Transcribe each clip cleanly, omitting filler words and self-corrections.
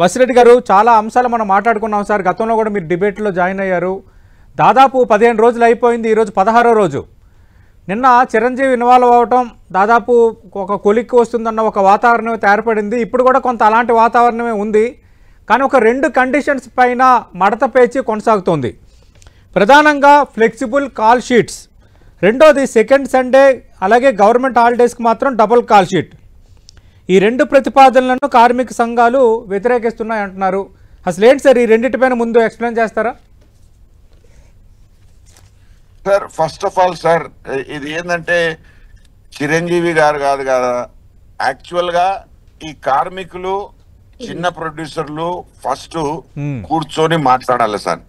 బసిరెడ్డి గారు, చాలా అంశాలు మనం మాట్లాడుకున్నాం సార్. గతంలో కూడా మీరు డిబేట్లో జాయిన్ అయ్యారు. దాదాపు 15 రోజులు అయిపోయింది, ఈరోజు 16వ రోజు. నిన్న చిరంజీవి ఇన్వాల్వ్ అవటం దాదాపు ఒక కొలిక్కి వస్తుందన్న ఒక వాతావరణం ఏర్పడింది. ఇప్పుడు కూడా కొంత అలాంటి వాతావరణమే ఉంది. కానీ ఒక 2 కండిషన్స్ పైన మడత పేచి కొనసాగుతోంది. ప్రధానంగా ఫ్లెక్సిబుల్ కాల్ షీట్స్, రెండోది సెకండ్ సండే, అలాగే గవర్నమెంట్ హాలిడేస్కి మాత్రం డబుల్ కాల్ షీట్. ఈ 2 ప్రతిపాదనలను కార్మిక సంఘాలు వ్యతిరేకిస్తున్నాయి అంటున్నారు. అసలు ఏంటి సార్ ఈ రెండింటిపైన ముందు ఎక్స్ప్లెయిన్ చేస్తారా? Sir, first of all sir, ఇది ఏంటంటే చిరంజీవి గారు కాదు కదా, యాక్చువల్గా ఈ కార్మికులు, చిన్న ప్రొడ్యూసర్లు ఫస్ట్ కూర్చొని మాట్లాడాలి సార్.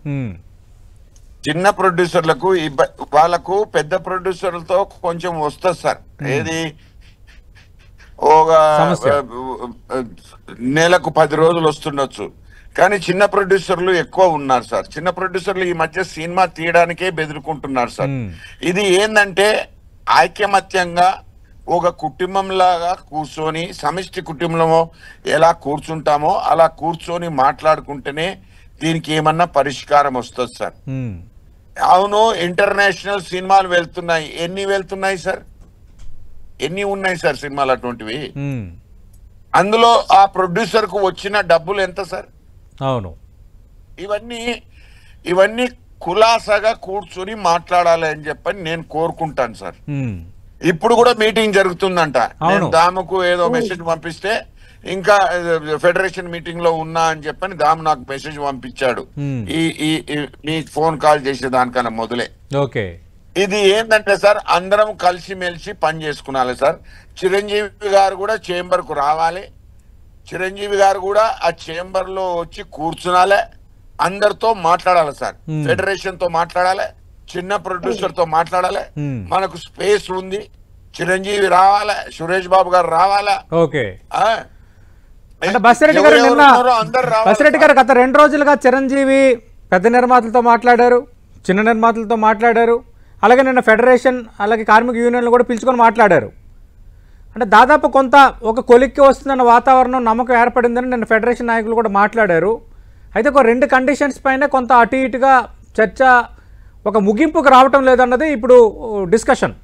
చిన్న ప్రొడ్యూసర్లకు వాళ్ళకు పెద్ద ప్రొడ్యూసర్లతో కొంచెం వస్తుంది సార్. ఏది ఒక నెలకు 10 రోజులు వస్తుండొచ్చు, కానీ చిన్న ప్రొడ్యూసర్లు ఎక్కువ ఉన్నారు సార్. చిన్న ప్రొడ్యూసర్లు ఈ మధ్య సినిమా తీయడానికే బెదురుకుంటున్నారు సార్. ఇది ఏంటంటే ఐకమత్యంగా ఒక కుటుంబం లాగా కూర్చొని, సమిష్టి కుటుంబము ఎలా కూర్చుంటామో అలా కూర్చొని మాట్లాడుకుంటేనే దీనికి ఏమన్నా పరిష్కారం వస్తుంది సార్. అవును, ఇంటర్నేషనల్ సినిమాలు వెళ్తున్నాయి. ఎన్ని వెళ్తున్నాయి సార్? ఎన్ని ఉన్నాయి సార్ సినిమాలు అటువంటివి? అందులో ఆ ప్రొడ్యూసర్ కు వచ్చిన డబ్బులు ఎంత సార్? అవును, ఇవన్నీ కులాసాగా కూర్చొని మాట్లాడాలి అని చెప్పని నేను కోరుకుంటాను సార్. ఇప్పుడు కూడా మీటింగ్ జరుగుతుందంట. నేను దాముకు ఏదో మెసేజ్ పంపిస్తే ఇంకా ఫెడరేషన్ మీటింగ్ లో ఉన్నా అని చెప్పని దాము నాకు మెసేజ్ పంపించాడు. మీ ఫోన్ కాల్ చేసే దానికన్నా మొదలే. ఓకే, ఇది ఏంటంటే సార్, అందరం కలిసి మెలిసి పని చేసుకున్నాలి సార్. చిరంజీవి గారు కూడా చేంబర్ కు రావాలి. చిరంజీవి గారు కూడా ఆ చేంబర్ లో వచ్చి కూర్చునాలే, అందరితో మాట్లాడాలి సార్. ఫెడరేషన్ తో మాట్లాడాలి, చిన్న ప్రొడ్యూసర్ తో మాట్లాడాలి. మనకు స్పేస్ ఉంది. చిరంజీవి రావాలా, సురేష్ బాబు గారు రావాలా. ఓకే, అంటే బసిరెడ్డి గారు గత 2 రోజులుగా చిరంజీవి పెద్ద నిర్మాతలతో మాట్లాడారు, చిన్న నిర్మాతలతో మాట్లాడారు, అలాగే నిన్న ఫెడరేషన్ అలాగే కార్మిక యూనియన్లు కూడా పిలుచుకొని మాట్లాడారు. అంటే దాదాపు కొంత ఒక కొలిక్కి వస్తుందన్న వాతావరణం, నమ్మకం ఏర్పడిందని నిన్న ఫెడరేషన్ నాయకులు కూడా మాట్లాడారు. అయితే ఒక 2 కండిషన్స్ పైన కొంత అటు ఇటుగా చర్చ ఒక ముగింపుకు రావటం లేదన్నది ఇప్పుడు డిస్కషన్.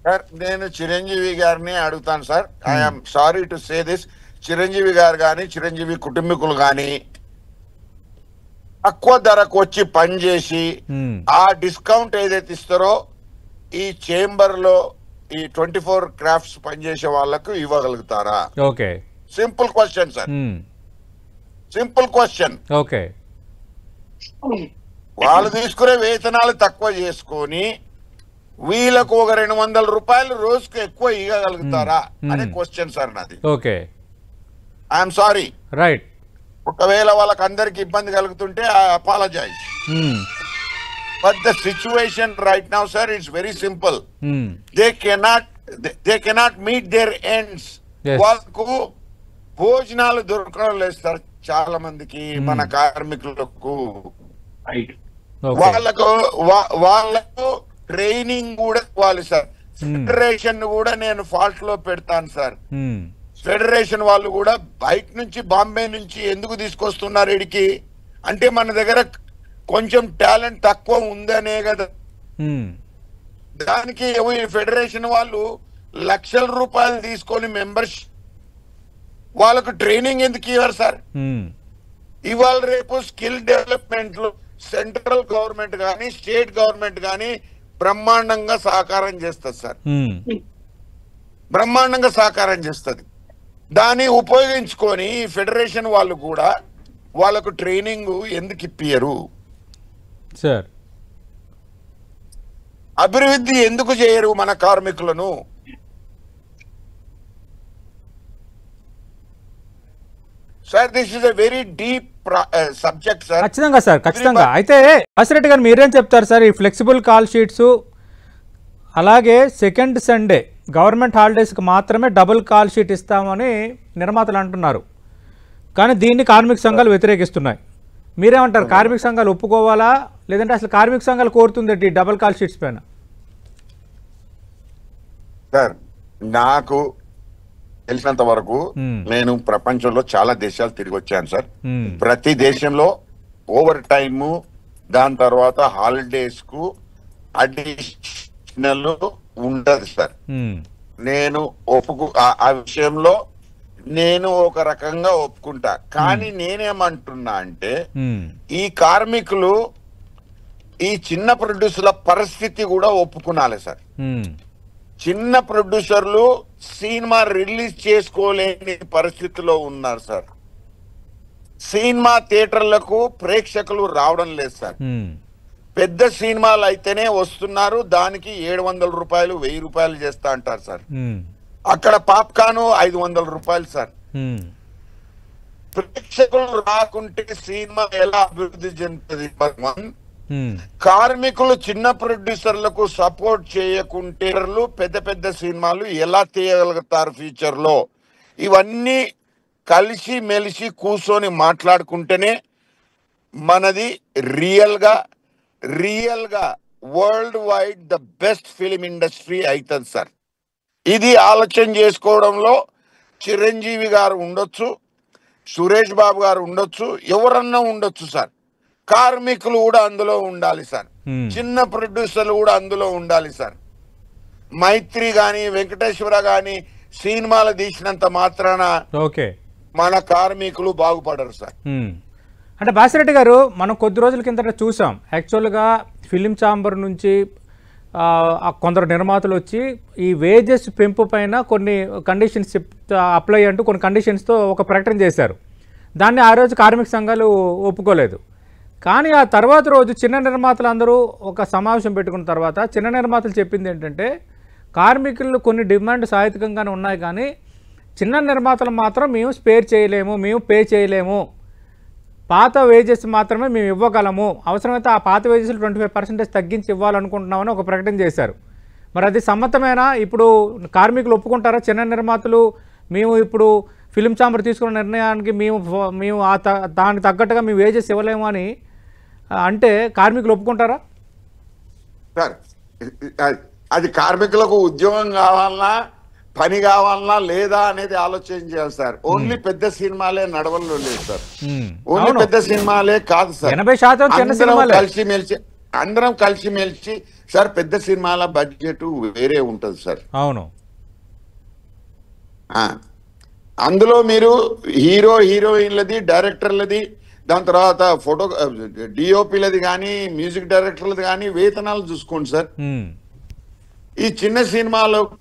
సార్, నేను చిరంజీవి గారిని అడుగుతాను sir. I'm sorry to say this. Chiranjeevi గారు కానీ, చిరంజీవి కుటుంబీకులు కానీ తక్కువ ధరకు వచ్చి పనిచేసి ఆ డిస్కౌంట్ ఏదైతే ఇస్తారో ఈ చేంబర్ లో ఈ 24 క్రాఫ్ట్స్ పనిచేసే వాళ్ళకు ఇవ్వగలుగుతారా? Okay, simple question sir, simple question. Okay, వాళ్ళు తీసుకునే వేతనాలు తక్కువ చేసుకొని వీళ్ళకు ఒక 200 రూపాయలు రోజుకు ఎక్కువ ఇవ్వగలుగుతారా అనే క్వశ్చన్ సార్ నాది. Okay, I'm sorry. రైట్. ఒకవేళ వాళ్ళకి అందరికి ఇబ్బంది కలుగుతుంటే I apologise. But the situation right now sir it's very simple. They cannot meet their ends. వాళ్ళకు భోజనాలు దొరకడం లేదు సార్ చాలా మందికి, మన కార్మికులకు. వాళ్ళకు ట్రైనింగ్ కూడా ఇవ్వాలి సార్. ఫెడరేషన్ కూడా నేను ఫాల్ట్ లో పెడతాను సార్. ఫెడరేషన్ వాళ్ళు కూడా బయట నుంచి, బాంబే నుంచి ఎందుకు తీసుకొస్తున్నారు ఇడికి అంటే మన దగ్గర కొంచెం టాలెంట్ తక్కువ ఉందనే కదా. దానికి ఫెడరేషన్ వాళ్ళు లక్షల రూపాయలు తీసుకొని మెంబర్షిప్, వాళ్ళకు ట్రైనింగ్ ఎందుకు ఇవ్వరు సార్? ఇవాళ రేపు స్కిల్ డెవలప్మెంట్ లో సెంట్రల్ గవర్నమెంట్ కానీ, స్టేట్ గవర్నమెంట్ కానీ బ్రహ్మాండంగా సహకారం చేస్తుంది సార్. బ్రహ్మాండంగా సహకారం చేస్తుంది. దాన్ని ఉపయోగించుకొని ఫెడరేషన్ వాళ్ళు కూడా వాళ్ళకు ట్రైనింగ్ ఎందుకు ఇప్పియరు సార్? అభివృద్ధి ఎందుకు చేయరు మన కార్మికులను? Sir, this is a very deep subject sir. ఖచ్చితంగా సార్, ఖచ్చితంగా. అయితే బసిరెడ్డి గారు మీరేం చెప్తారు సార్? ఈ ఫ్లెక్సిబుల్ కాల్ షీట్స్ అలాగే సెకండ్ సండే గవర్నమెంట్ హాలిడేస్కి మాత్రమే డబుల్ కాల్ షీట్ ఇస్తామని నిర్మాతలు అంటున్నారు, కానీ దీన్ని కార్మిక సంఘాలు వ్యతిరేకిస్తున్నాయి. మీరేమంటారు? కార్మిక సంఘాలు ఒప్పుకోవాలా, లేదంటే అసలు కార్మిక సంఘాలు కోరుతుంది ఈ డబుల్ కాల్ షీట్స్ పైన? సార్, నాకు తెలిసినంత వరకు నేను ప్రపంచంలో చాలా దేశాలు తిరిగి వచ్చాను సార్. మ్మ్. ప్రతి దేశంలో ఓవర్ టైము, దాని తర్వాత హాలిడేస్ కు అడిషనల్ ఉండదు సార్. మ్మ్. నేను ఆ విషయంలో నేను ఒక రకంగా ఒప్పుకుంటా. కానీ నేనేమంటున్నా అంటే మ్మ్. ఈ కార్మికులు, ఈ చిన్న ప్రొడ్యూసర్ల పరిస్థితి కూడా ఒప్పుకునాలి సార్. మ్మ్. చిన్న ప్రొడ్యూసర్లు సినిమా రిలీజ్ చేసుకోలేని పరిస్థితిలో ఉన్నారు సార్. సినిమా థియేటర్లకు ప్రేక్షకులు రావడం లేదు సార్. మ్మ్. పెద్ద సినిమాలు అయితేనే వస్తున్నారు, దానికి 700 రూపాయలు 1000 రూపాయలు చేస్తా అంటారు సార్. మ్మ్. అక్కడ పాప్కార్న్ 500 రూపాయలు సార్. మ్మ్. ప్రేక్షకులు రాకుంటే సినిమా ఎలా అభివృద్ధి చెందుతుంది? మ్మ్. కార్మికులు చిన్న ప్రొడ్యూసర్లకు సపోర్ట్ చేయకుంటే పెద్ద పెద్ద సినిమాలు ఎలా తీయగలుగుతారు ఫ్యూచర్ లో? ఇవన్నీ కలిసి మెలిసి కూర్చొని మాట్లాడుకుంటేనే మనది రియల్ గా world wide the best film industry అవుతుంది సార్. ఇది ఆలోచన చేసుకోవడంలో చిరంజీవి గారు ఉండొచ్చు, సురేష్ బాబు గారు ఉండొచ్చు, ఎవరన్నా ఉండొచ్చు సార్. కార్మికులు కూడా అందులో ఉండాలి సార్. చిన్న ప్రొడ్యూసర్లు కూడా అందులో ఉండాలి సార్. మైత్రి గాని వెంకటేశ్వర గాని సినిమాలు తీసినంత మాత్రాన ఓకే మన కార్మికులు బాగుపడరు సార్. అంటే బాసిరెడ్డి గారు, మనం కొద్ది రోజుల కిందట చూసాం యాక్చువల్గా ఫిలిం ఛాంబర్ నుంచి కొందరు నిర్మాతలు వచ్చి ఈ వేజెస్ పెంపు పైన కొన్ని కండిషన్స్ అప్లై అంటూ కొన్ని కండిషన్స్తో ఒక ప్రకటన చేశారు. దాన్ని ఆ రోజు కార్మిక సంఘాలు ఒప్పుకోలేదు. కానీ ఆ తర్వాత రోజు చిన్న నిర్మాతలు అందరూ ఒక సమావేశం పెట్టుకున్న తర్వాత చిన్న నిర్మాతలు చెప్పింది ఏంటంటే, కార్మికులు కొన్ని డిమాండ్ సాహిత్యంగానే ఉన్నాయి, కానీ చిన్న నిర్మాతలు మాత్రం మేము స్పేర్ చేయలేము, మేము పే చేయలేము, పాత వేజెస్ మాత్రమే మేము ఇవ్వగలము, అవసరమైతే ఆ పాత వేజెస్లు 25% తగ్గించి ఇవ్వాలనుకుంటున్నామని ఒక ప్రకటన చేశారు. మరి అది సమ్మతమేనా? ఇప్పుడు కార్మికులు ఒప్పుకుంటారా? చిన్న నిర్మాతలు మేము ఇప్పుడు ఫిలిం ఛాంబర్ తీసుకున్న నిర్ణయానికి మేము దానికి తగ్గట్టుగా మేము వేజెస్ ఇవ్వలేము అని అంటే కార్మికులు ఒప్పుకుంటారా? సార్, అది కార్మికులకు ఉద్యోగం కావాలన్నా పని కావాలన్నా లేదా అనేది ఆలోచన చేయాలి సార్. ఓన్లీ పెద్ద సినిమాలే నడవల్లో లేదు సార్. ఓన్లీ పెద్ద సినిమాలే కాదు సార్, 80% చిన్న సినిమాలే. అందరం కలిసిమెలిసి సార్, పెద్ద సినిమాల బడ్జెట్ వేరే ఉంటది సార్. అవును, అందులో మీరు హీరోయిన్లది, డైరెక్టర్లది, దాని తర్వాత ఫోటో డిఓపిలది కానీ మ్యూజిక్ డైరెక్టర్లది కానీ వేతనాలు చూసుకోండి సార్. ఈ చిన్న సినిమాలకు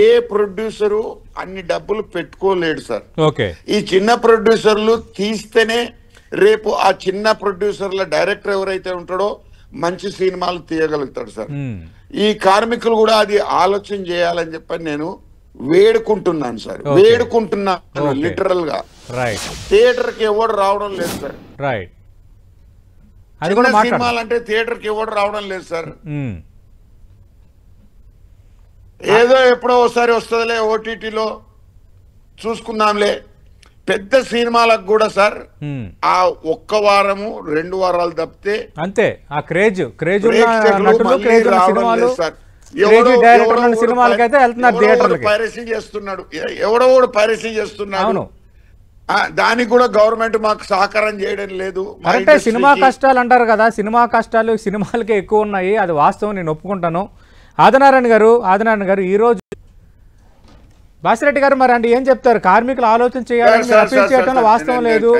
ఏ ప్రొడ్యూసరు అన్ని డబ్బులు పెట్టుకోలేడు సార్. ఓకే, ఈ చిన్న ప్రొడ్యూసర్లు తీస్తేనే రేపు ఆ చిన్న ప్రొడ్యూసర్ల డైరెక్టర్ ఎవరైతే ఉంటాడో మంచి సినిమాలు తీయగలుగుతాడు సార్. ఈ కార్మికులు కూడా అది ఆలోచన చేయాలని చెప్పని నేను వేడుకుంటున్నాను సార్. వేడుకుంటున్నాను లిటరల్ గా. థియేటర్ కి ఎవడు రావడం లేదు సార్. సినిమాలు అంటే థియేటర్ కి ఎవడు రావడం లేదు సార్. ఏదో ఎప్పుడో ఒకసారి వస్తుందిలే, ఓటీటీలో చూసుకుందాంలే. పెద్ద సినిమాలకు కూడా సార్ ఆ ఒక్క వారము 2 వారాలు తప్పితే అంతే. ఆ క్రేజ్ పైరసీ చేస్తున్నాడు, ఎవడోడు పైరసీ చేస్తున్నాడు. దానికి కూడా గవర్నమెంట్ మాకు సహకారం చేయడం లేదు. కరెక్టే, సినిమా కష్టాలు అంటారు కదా, సినిమా కష్టాలు సినిమాలకే ఎక్కువ ఉన్నాయి, అది వాస్తవం, నేను ఒప్పుకుంటాను. ఆదినారాయణ గారు ఈరోజు బాసిరెడ్డి గారు మరి అంటే ఏం చెప్తారు? కార్మికులు ఆలోచన చేయాలని అప్పీల్ చేయడంలో వాస్తవం లేదు,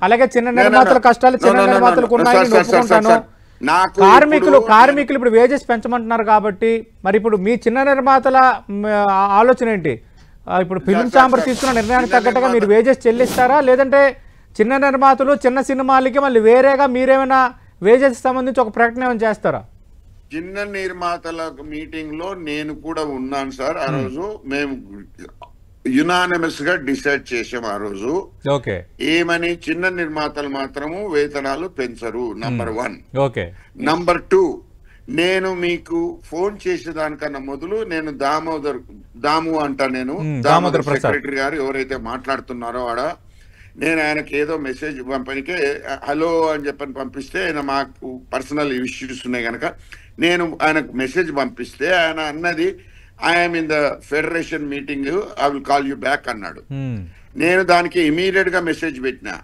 అలాగే చిన్న నిర్మాతల కష్టాలు చిన్న నిర్మాతలకు ఉన్నాయని నేను ఒప్పుకుంటాను. కార్మికులు ఇప్పుడు వేజెస్ పెంచమంటున్నారు కాబట్టి మరి ఇప్పుడు మీ చిన్న నిర్మాతల ఆలోచన ఏంటి? ఇప్పుడు ఫిలిం ఛాంబర్ తీసుకున్న నిర్ణయానికి తగ్గట్టుగా మీరు వేజెస్ చెల్లిస్తారా, లేదంటే చిన్న నిర్మాతలు చిన్న సినిమాలకి మళ్ళీ వేరేగా మీరేమైనా వేజెస్ సంబంధించి ఒక ప్రకటన ఏమైనా చేస్తారా? చిన్న నిర్మాతల మీటింగ్ లో నేను కూడా ఉన్నాను సార్. ఆ రోజు మేము యునానిమస్ గా డిసైడ్ చేసాం ఆ రోజు. ఏమని? చిన్న నిర్మాతలు మాత్రము వేతనాలు పెంచరు, నంబర్ 1. నంబర్ 2, నేను మీకు ఫోన్ చేసేదానికన్నా మొదలు నేను దాము అంటా, నేను దామోదర్ సెక్రటరీ గారు ఎవరైతే మాట్లాడుతున్నారో ఆడ, నేను ఆయనకి ఏదో మెసేజ్ పంపనికే హలో అని చెప్పని పంపిస్తే, ఆయన మాకు పర్సనల్ ఇష్యూస్ ఉన్నాయి కనుక నేను ఆయనకు మెసేజ్ పంపిస్తే ఆయన అన్నది, I'm in the federation meeting, I will call you back అన్నాడు. నేను దానికి ఇమీడియట్ గా మెసేజ్ పెట్టినా,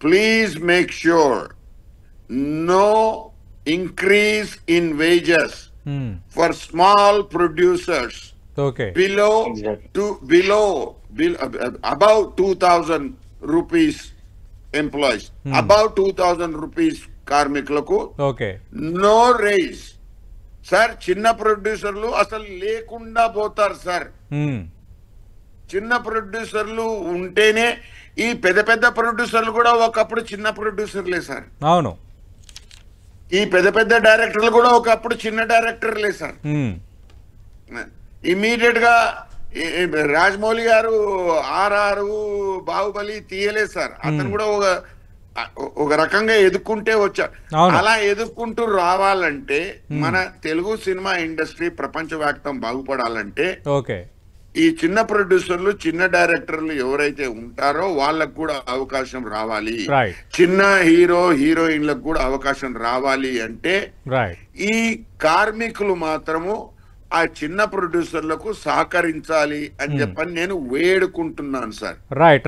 please make sure no increase in wages for small producers below above 2,000 rupees employees, above 2,000 rupees కార్మికులకు నో రైజ్. సార్ చిన్న ప్రొడ్యూసర్లు అసలు లేకుండా పోతారు సార్. చిన్న ప్రొడ్యూసర్లు ఉంటేనే, ఈ పెద్ద పెద్ద ప్రొడ్యూసర్లు కూడా ఒకప్పుడు చిన్న ప్రొడ్యూసర్లే సార్. అవును, ఈ పెద్ద పెద్ద డైరెక్టర్లు కూడా ఒకప్పుడు చిన్న డైరెక్టర్లే సార్. ఇమీడియట్ గా రాజమౌళి గారు RR బాహుబలి తీయలేదు సార్. అతను కూడా ఒక రకంగా ఎదుర్కొంటే వచ్చారు. అలా ఎదుర్కొంటూ రావాలంటే మన తెలుగు సినిమా ఇండస్ట్రీ ప్రపంచవ్యాప్తం బాగుపడాలంటే ఈ చిన్న ప్రొడ్యూసర్లు, చిన్న డైరెక్టర్లు ఎవరైతే ఉంటారో వాళ్ళకు కూడా అవకాశం రావాలి. చిన్న హీరోయిన్లకు కూడా అవకాశం రావాలి అంటే ఈ కార్మికులు మాత్రము ఆ చిన్న ప్రొడ్యూసర్లకు సహకరించాలి అని చెప్పని నేను వేడుకుంటున్నాను సార్. రైట్.